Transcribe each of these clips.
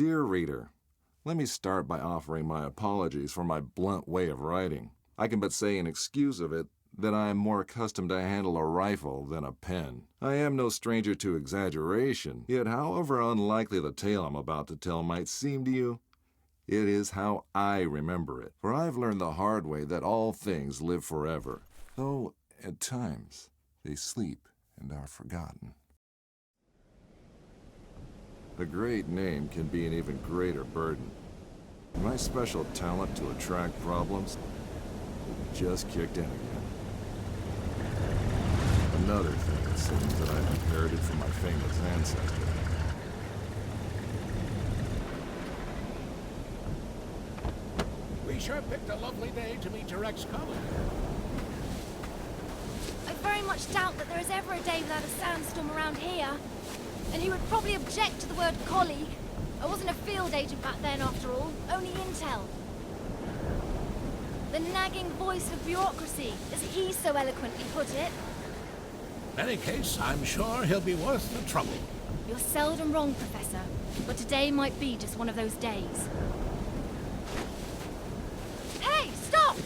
Dear reader, let me start by offering my apologies for my blunt way of writing. I can but say in excuse of it that I am more accustomed to handle a rifle than a pen. I am no stranger to exaggeration, yet however unlikely the tale I'm about to tell might seem to you, it is how I remember it. For I've learned the hard way that all things live forever, though at times they sleep and are forgotten. A great name can be an even greater burden. My special talent to attract problems just kicked in again. Another thing, it seems, that I've inherited from my famous ancestor. We sure picked a lovely day to meet your ex-colleague. I very much doubt that there is ever a day without a sandstorm around here. And he would probably object to the word colleague. I wasn't a field agent back then, after all. Only intel. The nagging voice of bureaucracy, as he so eloquently put it. In any case, I'm sure he'll be worth the trouble. You're seldom wrong, Professor. But today might be just one of those days. Hey, stop!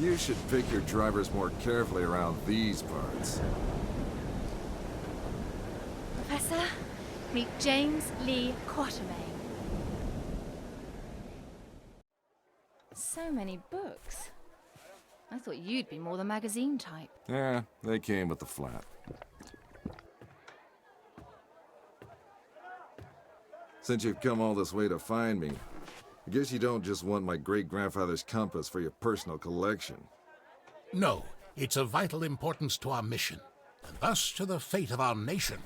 You should pick your drivers more carefully around these parts. Professor, meet James Lee Quatermain. So many books. I thought you'd be more the magazine type. Yeah, they came with the flat. Since you've come all this way to find me, I guess you don't just want my great-grandfather's compass for your personal collection. No, it's of vital importance to our mission, and thus to the fate of our nation.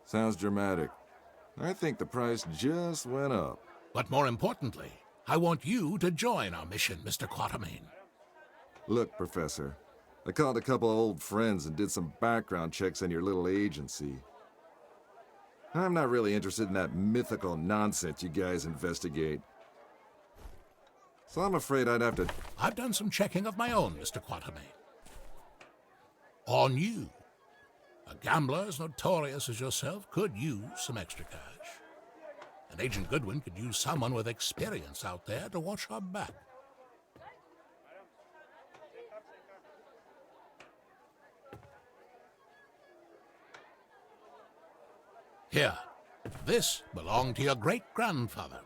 Sounds dramatic. I think the price just went up. But more importantly, I want you to join our mission, Mr. Quatermain. Look, Professor, I called a couple of old friends and did some background checks on your little agency. I'm not really interested in that mythical nonsense you guys investigate. So I'm afraid I'd have to... I've done some checking of my own, Mr. Quatermain. On you. A gambler as notorious as yourself could use some extra cash. And Agent Goodwin could use someone with experience out there to watch our back. Here, this belonged to your great-grandfather.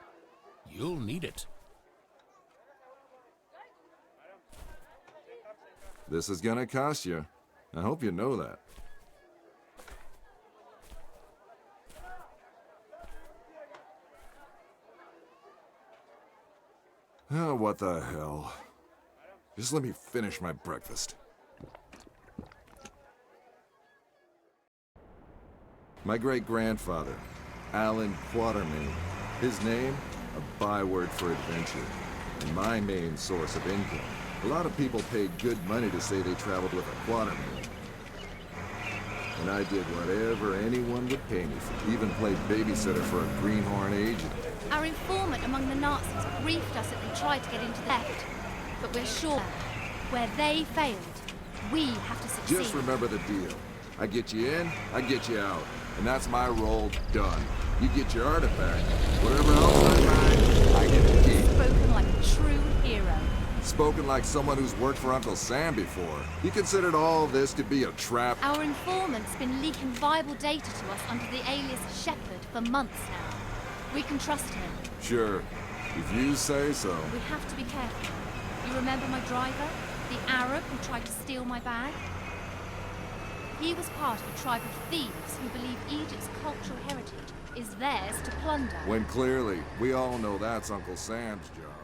You'll need it. This is gonna cost you. I hope you know that. Oh, what the hell. Just let me finish my breakfast. My great-grandfather, Alan Quatermain. His name, a byword for adventure, and my main source of income. A lot of people paid good money to say they traveled with a Quatermain. And I did whatever anyone would pay me for, even played babysitter for a greenhorn agent. Our informant among the Nazis briefed us that they tried to get into the left. But we're sure, where they failed, we have to succeed. Just remember the deal. I get you in, I get you out. And that's my role done. You get your artifact. Whatever else I find, I get to keep. Spoken like a true hero. Spoken like someone who's worked for Uncle Sam before. You considered all this to be a trap? Our informant's been leaking viable data to us under the alias Shepherd for months now. We can trust him. Sure. If you say so. We have to be careful. You remember my driver? The Arab who tried to steal my bag? He was part of a tribe of thieves who believe Egypt's cultural heritage is theirs to plunder. When clearly, we all know that's Uncle Sam's job.